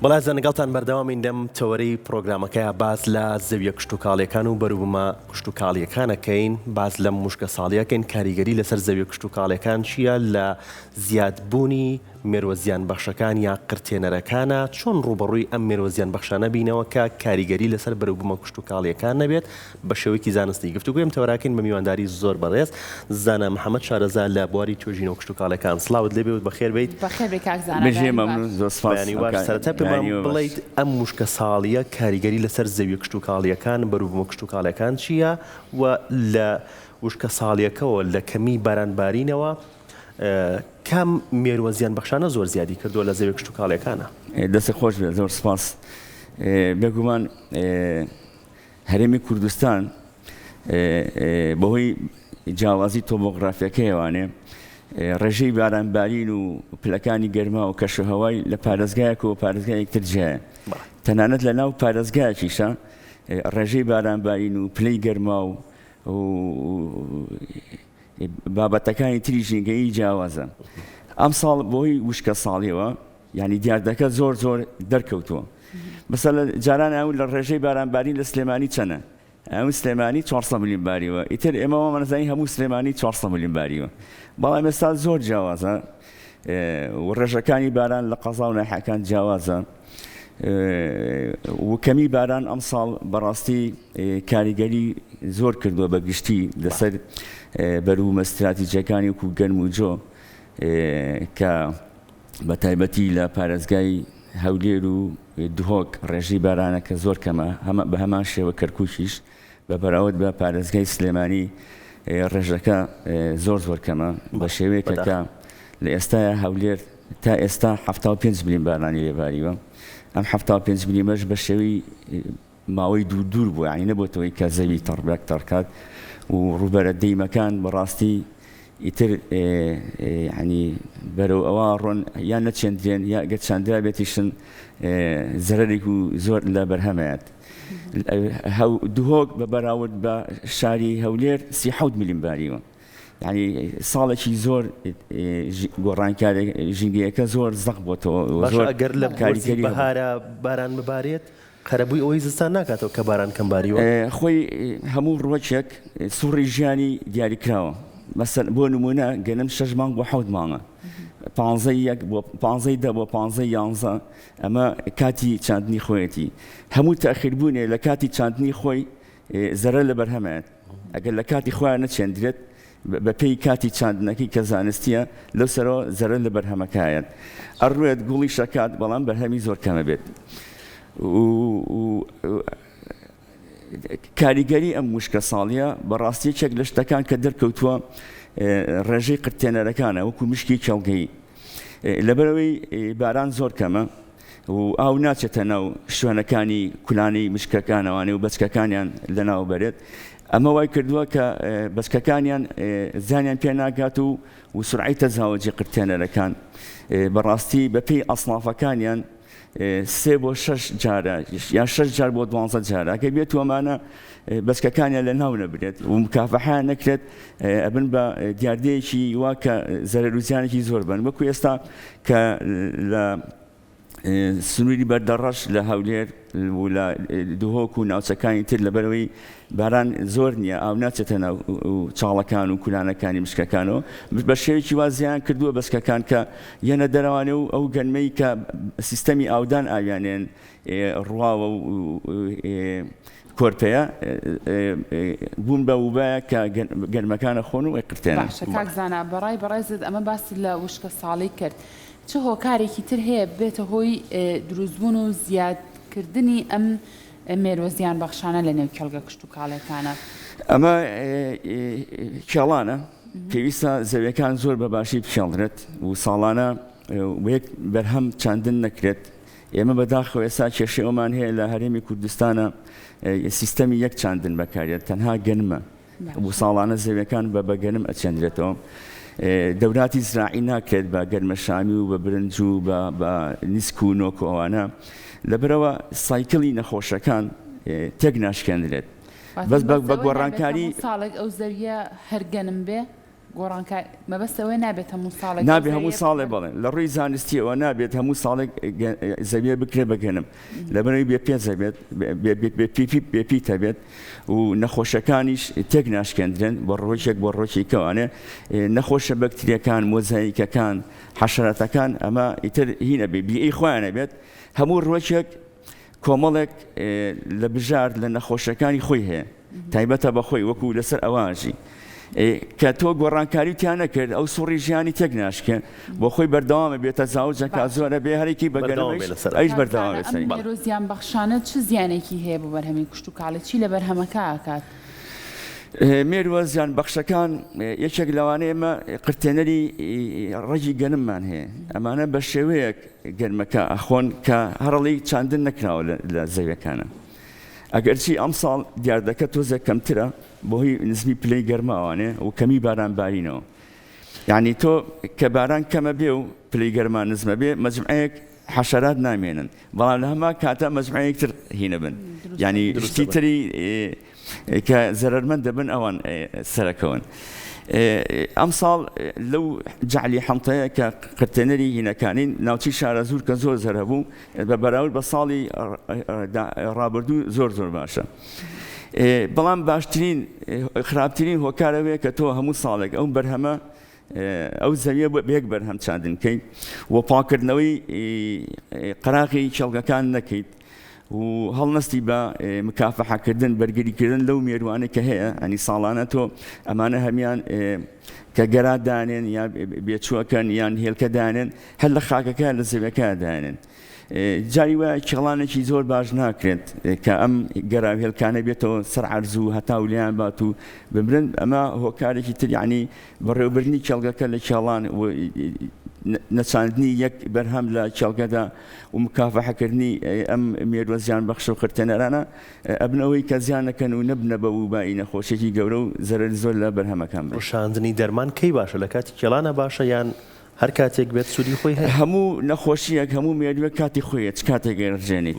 بەڵازە نەگەڵتان بەردەوامین دەم تەوەرەی پرۆگرامەکەیە باز لە زەویە کشتتوکاڵیەکان و بەروبوومە کشتتوکاڵیەکانەکەین باز لە مشکە ساڵیەکەین کاریگەری لەسەر زەویە کشتتوکاڵیەکان چییە لە زیادبوونی مێروەزیان بەخشەکان یا قرتێنەرەکانە چۆن ڕوبەڕووی ئەم مێروەزیان بەخشانە بینەوە کە کاریگەری لەسەر بەروبوومە کشتتوکاڵیەکان نەبێت بە شێوەیەکی زانستی گفتوگویم تەوەراکەین بە میوانداری زۆر بەڕێز زانە محەممەد شارەزا لە بواری توێژینەوە کشتتوکاڵەکان سڵاوت لێبێت بەخێر بیت سەرەتا پێمان بڵیت ئەم مشکە ساڵیە کاریگەری لەسەر زەویە کشتتوکاڵیەکان بەروبوومە کشتتوکاڵەکان چییە و لە وشکە ساڵیەکەەوە لە کەمی بارانبارینەوە کام مێرووەزیان بەخشانە زۆر زیادی کردووە لە زەویە کشتتوکاڵیەکانە. دەست خۆش بێت زۆر سپاس. بێگومان هەرێمی کوردستان بەهۆی جیاوازی تۆمۆگرافیەکەیەوانێ ڕێژەی بارانبارین و پلەکانی گەرما و کەشوهەوای لە پارێزگایەکەوە پارێزگایەکتر جیایە. تەنانەت لە ناو پارێزگایەکیشە ڕێژەی بارانبارین و پلەی گەرما و بابەتەکانی تری ژینگەی جیاوازە. ئەم ساڵ بۆی وشکە ساڵیەوە یعنی دیاردەکە زۆر دەرکەوتووە. مەسەلەن جاران ئەو لە ڕێژەی بارانبارین لە سلێمانی چەنە؟ ئەو سلێمانی 400 میلیۆن باریوە، ئیتر ئێمەوە مەنزانی هەموو سلێمانی 400 میلیۆن باریوە. بەڵام ئێستا زۆر جیاوازە و ڕێژەکانی باران لە قەزا و ناحیەکان جیاوازە و کەمی باران ئەم ساڵ بەڕاستی کاریگەری زۆر کردووە بە گشتی لەسەر بەروبوومە استراتیجیەکانی وەکو گەرم و جۆ کە بە تایبەتی لە پارێزگای هەولێر و دهۆک ڕێژەی بارانە کە زۆر کەمە بە هەمان شێوە کەرکووکیش بە بەراورد بە پارێزگای سلێمانی ڕێژەکە زۆر کەمە بە شێوەیەکە کە لە ئێستاە هەولێر تا ئێستا 75 میلیۆن بارانی لێباریوە. ئەم 75 میلیۆنش بە شێوەی ماوەی دوور بوو، یعنی نەبووەوەی کە زەوی تەڕبەک تەڕکات و ڕووبەرە دەیمەکان بەڕاستی ئیتر ینی بەرەو ئەوە ڕۆن یان نەچێندرێن یا گەر چاندرا بێتیشن زەرەرێک و زۆر لە بەرهەمەیەت. دهۆک بە بەراورد بە شاری هەولێر 37 میلیۆن باریوە، یعنی ساڵێکی زۆر گۆڕانکاری ژینگەیەکە زۆر زەق بۆتەوە. ئەگەر لە کاریگەری بەهارە باران ببارێت خەرەبووی ئەوەی زستان ناکاتەوە کە باران کەم باریوە. خۆی هەموو ڕوەچێک سوڕی ژیانی دیاریکراوە. مەسەن بۆ نمونە گەنم 6 مانگ بۆ 7 مانگە، 15 بۆ 15 ئەمە کاتی چاندنی خۆیەتی. هەموو تاخیربوونێ لە کاتی چاندنی خۆی زەرەر لە بەرهەمێت. ئەگەر لە کاتی خۆیان نەچێندرێت بە پێی کاتی چاندنەکەی کە زانستیە لەو سەرەوە زەرەر لە بەرهەمەکایەت. ئەڕوێت گوڵی شەکات بەڵام بەرهەمی زۆر کەمە بێت. کاریگەری ئەم مشکە ساڵیە بەڕاستیەکێک لە شتەکان کە دەرکەوتووە ڕێژەی قرتێنەرەکانە وەکو مشکی کێڵگەی. لەبەرەوەی باران زۆر کەمە و ئاو ناچێتە ناو شوێنەکانی کولانی مشکەکانەوانێ و بەچکەکانیان لەناو بەرێت. ئەمە وای کردووە کە بەچکەکانیان زانیان پێ ناگات و سورعەی تەجاوزی قرتێنەرەکان بەڕاستی بەپێی ئەسنافەکانیان 3 بۆ 6 جارە یا 6 جار بۆ 12 جارە ئەگەر بێت ئەمانە بەچکەکانیان لە ناو نەبرێت و مکافەحەیان نەکرێت ئەبن بە دیاردەیەکی وا کە زەرەر و زیانێکی زۆر بن. وەکو ئێستا کە لە سنووری بەردەڕەش لە هەولێر و لە دهۆک و ناوچەکانی تر لەبەرەوەی باران زۆر نییە ئاو ناچێتە ناو چاڵەکان و کولانەکانی مشکەکانەوە بە شێوەیەکی وا زیان کردووە بەچکەکان کە یەنە دەرەوانێ و ئەو گەرمەی کە سیستەمی ئاودان ئاویانێن ڕواوە و کۆرپەیە بوون بە وبایە کە گەرمەکانە خۆن و قرتێنن. کاکزانە بەڕایزت ئەمە باسی لە وشکە ساڵی کرد. چ هۆکارێکی تر هەیە بێتە هۆی دروستبوون و زیادکردنی ئەم مێرووەزیان بەخشانە لە نێو کێڵگە کشتتوکاڵیەکانە؟ ئەمە کێڵانە پێویستە زەویەکان زۆر بە باشی بکێڵدرێت و ساڵانە یەک بەرهەم چاندن نەکرێت. ئێمە بەداخەوە ئێستا کێشەی ئەومان هەیە لە هەرێمی کوردستانە سیستەمی یەک چاندن بەکارێت تەنها گەنمە بۆ ساڵانە زەویەکان بە گەنم ئەچێندرێتەوە. دەوراتی زراعی ناکرێت بە گەرمەشامی و بە برنج و بە نیسک و نۆک و ئەوانە لەبەرەوە سایکڵی نەخۆشەکان تێک ناشکێنرێت. بەس بە گۆڕانکاری ساڵێک ئەو زەویە هەرگەنم بێ گۆڕانکار مەبەستەوەی نابێت هەموو ساڵێک نابێ هەموو ساڵێ بڵێن لە ڕووی زانستیەوە نابێت هەموو ساڵێک زەویە بکرێ بەگەنم لەبەرەوەی بێ پێ زەبێت بێپیتە بێت و نەخۆشەکانیش تێک ناشکێندرێن بۆ ڕۆژێک بۆ ڕۆژی کەوانێ نەخۆشە بەکتریەکان مۆزاییکەکان حەشەرەتەکان ئەمە ئیتر هینە بێ بیئی خۆیانە بێت هەموو ڕۆژێک کۆمەڵێک لە بژار لە نەخۆشەکانی خۆی هەیە تایبەتە بەخۆی وەکو لەسەر ئەوانژی کە تۆ گۆڕانکاریتیان نەکرد ئەو سوڕی ژیانی تێک ناشکێ بۆ خۆی بەردەوامە بێتە زاوجەکە زۆرە بێ هەرێکی بەگەرەوەی ئەیش بەردەوام بێت مێرۆ زیان بەخشانە چ زیانێکی هەیە بۆ بەرهەمی کوشت و کاڵە چی لە بەرهەمەکە ئاکات مێرووە زیان بەخشەکان یەکێک لەوانەیە ئێمە قرتێنەری ڕێژی گەنممان هەیە ئەمانە بە شێوەیەک گەرمەکە ئەخۆن کە هەڕەڵی چاندن نەکراوە لە زەویەکانە ئەگەرچی ئەم ساڵ دیاردەکە تۆزێک کەمترە بۆ هی نزمی پلەی گەرماوانێ و کەمی باران بارینەوە یعنی تۆ کە باران کەمە بێ و پلەی گەرمان نزمە بێ مەجموعەیەک حەشەرات نامێنن بەڵام لە هەما کاتە مەجموعەیەکتر هینە بن یعنی شتی تری کە زەرەرمەند دەبن ئەوان سەرەکەون ئەم ساڵ لەو جعلی حەمتەیە کە قرتێنەری هینەکانین ناوچی شارەزور کە زۆر زەر هەبوو بە بەراورد بە ساڵی ڕابردوو زۆر باشە بەڵام باشترین خراپترین هۆکارەوەیە کە تۆ هەموو ساڵێک ئەو بەرهەمە ئەو زەویە بەیەک بەرهەم چاندنکەیت و پاکردنەوەی قەراغی چەڵگەکان نەکەیت و هەڵنەستی بە مکافەحەکردن بەرگریکردن لەو مێروانەی کە هەیە ئەنی ساڵانە تۆ ئەمانە هەمیان کە گەرا دانێن یان بێچووەکەن یان هێلکە دانێن هەر لە خاکەکە لە زەویەکە دانێن جاری وایە کێڵانێکی زۆر باش ناکرێت کە ئەم گەراو هێلکانە بێتەوە سەر عەرز و هەتا ولیان بات و بمرن ئەمە هۆکارێکی تر یعنی بەڕێوەبردنی کێڵگەکە لە کێڵان نەچاندنی یەک بەرهەم لە کێڵگەدا و مکافەحەکردنی ئەم مێرووە زیان بەخش و قرتێنەرانە ئەبنەوەی کە زیان نەکەن و نەبنە بە وبایی نەخۆشێکی گەورە و زەرەر زۆر لە بەرهەمەکان بن. ڕشاندنی دەرمان کەی باشە لە کاتی کێڵانە باشە یان هەر کاتێک بێت سوودی خۆی هەیە؟ هەموو نەخۆشیەک هەموو مێرووە کاتی خۆیە چ کاتێک ڕژێنیت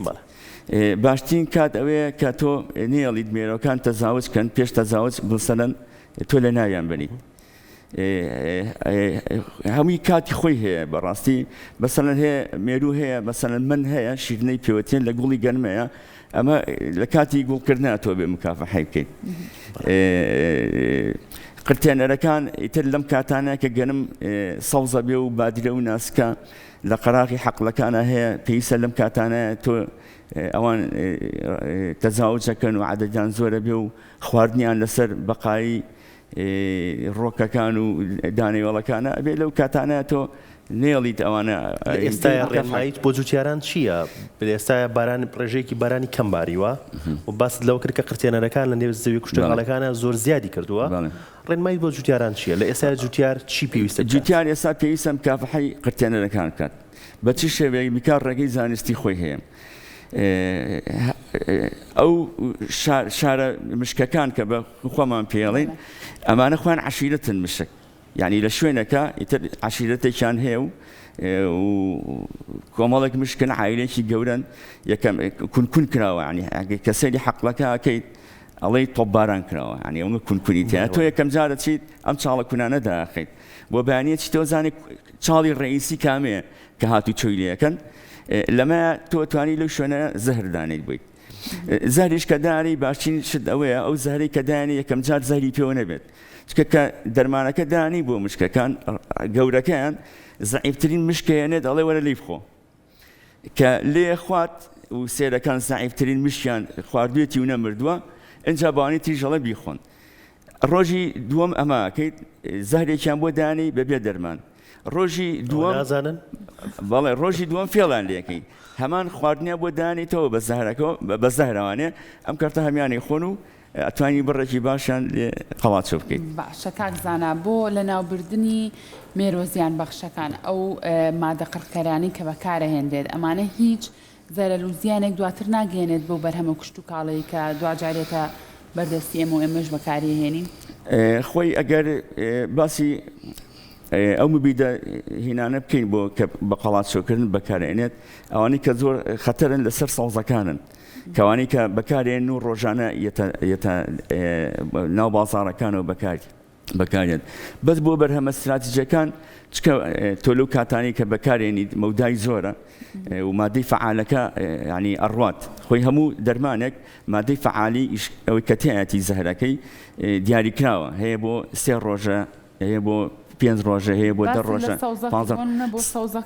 باشترین کات ئەوەیە کە تۆ نێڵیت مێرۆکان تەزاوجکەن پێش تەزاوج بڵسەنەن تۆ لە ناویان بنیت هەمووی کاتی خۆی هەیە بەڕاستی بەسەرەن هەیە مێروو هەیە بەسەرەن من هەیە شیرنەی پێوەتێن لە گوڵی گەرمەیە ئەمە لە کاتی گوڵکردنە تۆ بێ مکافەحەی بکەیت قرتێنەرەکان ئیتر لەم کاتانە کە گەنم سەوزە بێ و بادرە و ناسکە لە قەراغی حەقلەکانە هەیە پێویستە لەم کاتانە تۆ ئەوان تەزاوجەکەن و عەدەدیان زۆرە بێ و خواردنیان لەسەر بەقایی ڕۆکەکان و دانەوێڵەکانە ئەبێ لەو کاتانە تۆ نێڵیت ئەوانە ئێستا ڕێنماییت بۆ جوتیاران چییە؟ ئێستا باران ڕێژەیەکی بارانی کەم باریوە و باست لەو کرد کە قرتێنەرەکان لە نێو زەوی کوشتەکانەکە زۆر زیادی کردووە ڕێنماییت بۆ جوتیاران چییە؟ لە ئێستا جوتیار چی پێویستە؟ جوتیار ئێستا پێویستە مکافەحەی قرتێنەرەکان بکات بە چ شێوەیەک میکار ڕێگەی زانستی خۆی هەیە ئەو شارە مشکەکان کە بە خۆمان پێڵین ئەمانە خوان عەشیرەتن مشک یعنی لە شوێنەکە ئیتر عەشیرەتێکیان هەیە و کۆمەڵێک مشکن عایلێکی گەورن یەکەم کونکون کراوە ینی کە سەیری حەقلەکە ئەکەیت ئەڵێی تۆپباران کراوە ینی ئەومە کونکونیتیە تۆ یەکەم جارە چیت ئەم چاڵە کونانە داخیت بۆ بەیانیەتی تۆ زانێت چاڵی ڕئیسی کامەیە کە هاتوو چۆی لەکەن لەمە تۆ توانی لەو شوێنە زەهردانیت بوویت زەهریش کە داری باشترین شت ئەوەیە ئەو زەهری کە دانی یەکەم جار زەهری پێوە نەبێت چکە کە دەرمانەکە دانی بۆ مشکەکان گەورەکەیان زەعیفترین مشکێنێت ئەڵێ وەرە لی بخۆ کە لێ خوات و سێرەکان زەعیفترین مشکیان خواردوێتی و نەمردووە ئەجا بەوانی تریژەڵە بیخۆن ڕۆژی دووەم ئەماکەیت زەهرێکیان بۆ دانی بەبێ دەرمان ڕۆژی دووەم نازانن بەڵێ ڕۆژی دووەم فێڵان لێکەیت هەمان خواردنیا بۆ دانیتەوە بە زەهرەوانێ ئەم کارتە هەمیانی خۆن و ئەتوانی بڕێکی باشیان لێ قەڵات بکەیت. باشە کاکزانە بۆ لە ناوبردننی مێرۆ زیان بەخشەکان ئەو مادە قڕکەرانی کە بەکارەهێنرێت ئەمانە هیچ زەرەر و زیانێک دواتر ناگەێنێت بۆ بەرهەمە کوشت و کاڵەیە کە دوجارێتە بەردەستی ئێمە و ئێمەش بەکارهێنین خۆی ئەگەر باسی ئەو مبیدە هینانە بکەین بۆ کە بە قەڵات شۆکردن بەکارێنێت ئەوانەی کە زۆر خەتەرن لەسەر سەوزەکانن کەوانی کە بەکارێن و ڕۆژانە ناو بازاڕەکانەوە بەکاری بەکارێت بەس بۆ بەرهەمە استراتیژیەکان چکە تۆ لەو کاتانی کە بەکارێنیت مەودای زۆرە و مادەی فعالەکە ینی ئەڕوات خۆی هەموو دەرمانێک مادەی فعالی ئەوەی کە تایەتی زەهرەکەی دیاریکراوە هەیە بۆ 3 ڕۆژە هەیە بۆ 5 ڕۆژە هەیە بۆ 10 ڕۆژە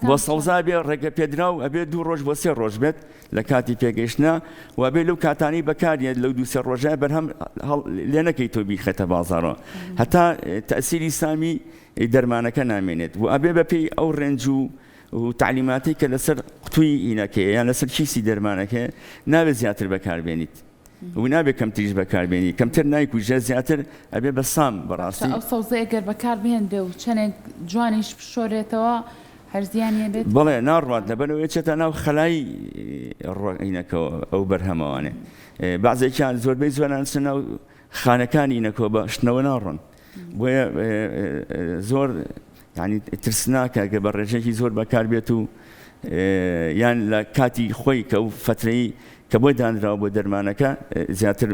بۆ سەوزا بێ ڕێگە پێدراو ئەبێ 2 ڕۆژ بۆ 3 ڕۆژ بێت لە کاتی پێگەیشتنا و بێ لەو کاتانی بەکارێت لەو 2-3 ڕۆژە بەرهەم لێ نەکەی تۆ بیخێتە بازاڕەوە هەتا تەسیری سامی دەرمانەکە نامێنێت و ئەبێ بەپێی ئەو ڕێنج و تعلیماتی کە لەسەر قوتووی ئینەکەی یان لەسەر کیسی دەرمانەکە نابێت زیاتر بەکاربێنیت و نابێت کەمتریش بەکاربێنی کەمتر نایکوژە زیاتر ئەبێ بە سام بەڕاستی ئەو سەوزە ئەگەر بەکاربێنرێ و چەندێک جوانیش بشۆرێتەوە هەرزیانە بێت بەڵێ ناڕوات لەبەرەوەی چێتە ناو خەلای ئینەکەەوە ئەو بەرهەمەوانێ بەعزێکیان زۆربەی زۆران چ ناو خانەکانی ئینەکەەوە بە شتنەوە ناڕۆن بۆیە زۆر ینی ترسناکە کە بە ڕێژێکی زۆر بەکار بێت و یان لە کاتی خۆی کە ئەو فترەی کە بۆی دانراوە بۆ دەرمانەکە زیاتر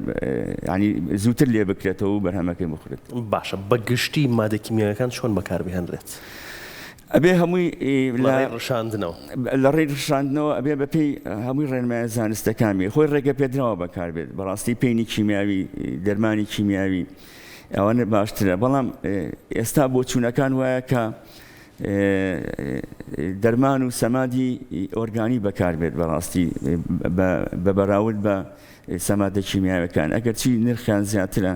ینی زووتر لێ بکرێتەوە و بەرهەمەکەی بخورێت باشە بەگشتی مادە کیمیاویەکان چۆن بەکاربهێنرێت ئەبێ هەمووی ڕشاندنەوە لە ڕێی ڕشاندنەوە ئەبێ بەپێی هەمووی ڕێنمایە زانستەکانی خۆی ڕێگە پێدراوە بەکاربێت بەڕاستی پێینی کیمیاوی دەرمانی کیمیاوی ئەوانە باشترە بەڵام ئێستا بۆ چوونەکان وایە کە دەرمان و سەمادی ئۆرگانی بەکاربێت بەڕاستی بە بەراورد بە سەمادە کیمیاوەکان ئەگەر چی نرخیان زیاترە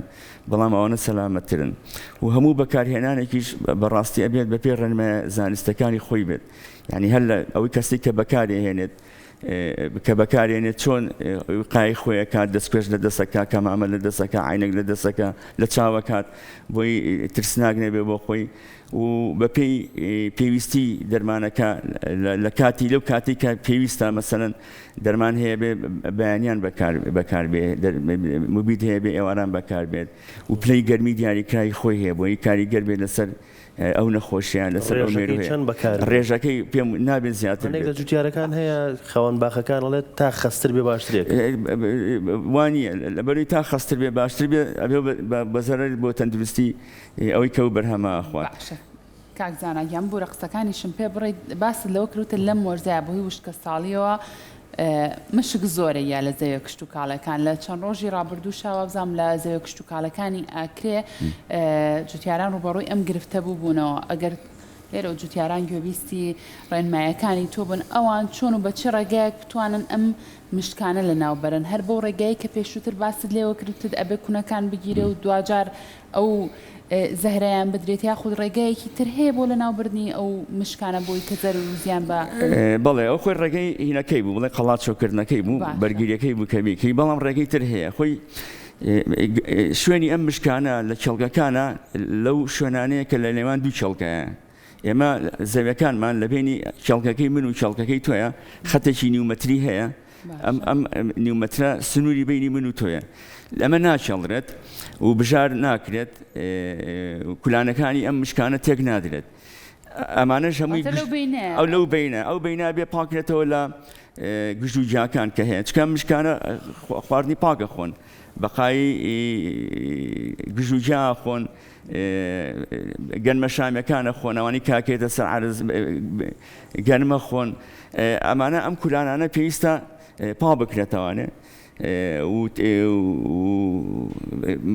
بەڵام ئەوانە سەلامەتترن و هەموو بەکارهێنانێکیش بەڕاستی ئەبێت بەپێی ڕێنمایە زانستەکانی خۆی بێت یعنی هەر لە ئەوەی کەسی کە بەکارهێنێت کە بەکارێنێت چۆن قای خۆیەکات دەستکوێش لە دەسەکە کەمامە لە دەسەکە عینێک لە دەسەکە لە چاوەکات بۆی ترسناک نەبێ بۆ خۆی و بەپێی پێویستی دەرمانەکە لە کاتی لەو کاتی کە پێویستە مەسەرەن دەرمان هەیە بێ بەیانیان بەکاربێ موبید هەیە بێ ئێواران بەکاربێت و پلەی گەرمی دیاریکرای خۆی هەیە بۆی کاریگەر بێت لەسەر ئەو نەخۆشییان لەسەر ڕێژەکەی پێم نابێت زیاتر لە جوتیارەکان هەیە خەوان باخەکان ئەڵێت تا خەستر بێ باشترێت وانە لەبەروی تا خەستر بێ باشتر بێ ئەبێ بەزەرەر بۆ تەندروستی ئەوەی کە و بەرهەمە خوات کاکزانە یان بۆ ڕقسەکانیشم پێ بڕێت باست لەوە کروتە لەم وەرزای بۆی وشکە ساڵیەوە مشک زۆرە یا لە زەوی کشت و کاڵەکان لە چەند ڕۆژی ڕابردوو شاوە بزانام لە زەوی کشت و کاڵەکانی ئاکرێ جوتیاران ڕوبەڕووی ئەم گرفتە بووبوونەوە ئەگەر لێرە و جوتیاران گوێبیستی ڕێنمایەکانی تۆ بن ئەوان چۆن و بە چه ڕێگایەک بتوانن ئەم مشکانە لە ناوبەرن هەر بۆ ڕێگایی کە پێشووتر باست لێوە کردت ئەبێ کوونەکان بگیرێ و دوجار ئەو زەهرەیان بدرێت یاخود ڕێگایەکی تر هەیە بۆ لە ناوبردنی ئەو مشکانە بۆی کە زەر و زیان بە بەڵێ ئەو خۆی ڕێگەی هینەکەی بوو بڵێ قەڵات شۆکردنەکەی بوو بەرگریەکەی بوو کەبیکەی بەڵام ڕێگەی تر هەیە خۆی شوێنی ئەم مشکانە لە چێڵگەکانە لەو شوێنانەیە کە لە نێوان دوو چێڵگەیە ئێمە زەویەکانمان لە بینی چێڵگەکەی من و چێڵگەکەی تۆیە خەتێکی نیومەتری هەیە ئەم نیومەترە سنووری بینی من و تۆیە ئەمە ناچێڵرێت و بژار ناکرێت کولانەکانی ئەم مشکانە تێک نادرێت ئەمانەش هەمووی ئەو لەو بینە ئەو بینە بێ پاکرێتەوە لە گژوجیاکان کە هەیە چکە مشکانە خواردنی پاکە خۆن بەقایی گژوجیا خۆن گەنمە شامەکانە خۆن ئەوانی کاکێتە سەر عەرز گەنمە خۆن ئەمانە ئەم کولانانە پێویستە پا بکرێتەوانێ و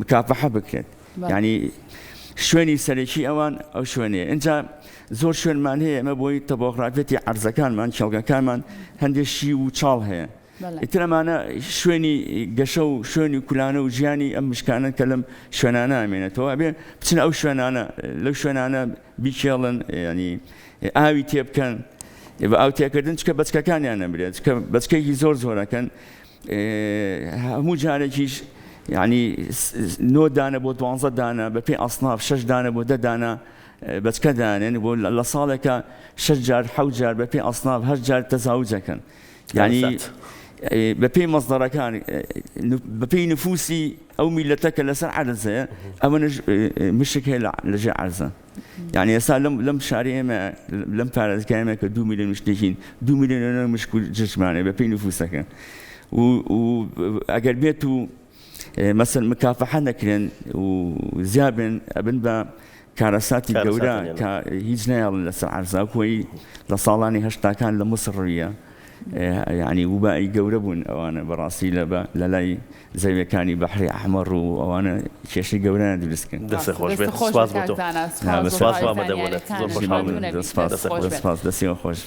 مکافحە بکرێت یعنی شوێنی سەرەکی ئەوان ئەو شوێنەیە اینجا زۆر شوێنمان هەیە ئەمە بۆی تەبۆغرافێتی عەرزەکانمان چێڵگەکانمان هەندێک شی و چاڵ هەیە ئیتر ئەمانە شوێنی گەشە و شوێنی کولانە و ژیانی ئەم مشکانە کە لەم شوێنانە ئەمێنێتەوە ئەبێ بچنە ئەو شوێنانە لەو شوێنانە بیکێڵن ینی ئاوی تێ بکەن بە ئاو تێکردن چکە بەچکەکانیان نەبرێت چکە بەچکەیەکی زۆر زۆرەکەن هەموو جارێکیش ینی 9 دانە بۆ 12 دانە بەپێی ئەسناف 6 دانە بۆ 10 دانە بەچکە دانێن بۆ لە ساڵێکە 6 جار 7 جار بەپێی ئەسناف 8 جار تەزاوجەکەن یعنی بەپێی مەزدەڕەکان بەپێی نفوسی ئەو میلەتەکە لەسەر عەرزەیە ئەوەنەش مشک هەیە لەژێر عەرزە یعنی ئێستا لەم شاری ئێمە لەم پارێزگای ئێمە کە 2 میلیۆن مشتێکین 2 میلیۆن مشک و جشمانێ بەپێی نفوسەکە و ئەگەر بێت و مثلا مکافحە نەکرێن و زیابن ئەبن بە کارەساتی گەورە کە هیچ نایڵن لەسەر عەرزاکۆی لە ساڵانی هەشتاکان لە مصر ڕوویە یعنی وبایی گەورە بوون ئەوانە بەڕاستی لە لای زەویەکانی بەحری ئەحمەر و ئەوانە کێشەی گەورەیان دروستکردن. دەستە خۆش بێت سپاس بۆ تۆ. سپاس بۆ مەدەبوونت زۆر خۆشحاڵ بووم. دەستی خۆش.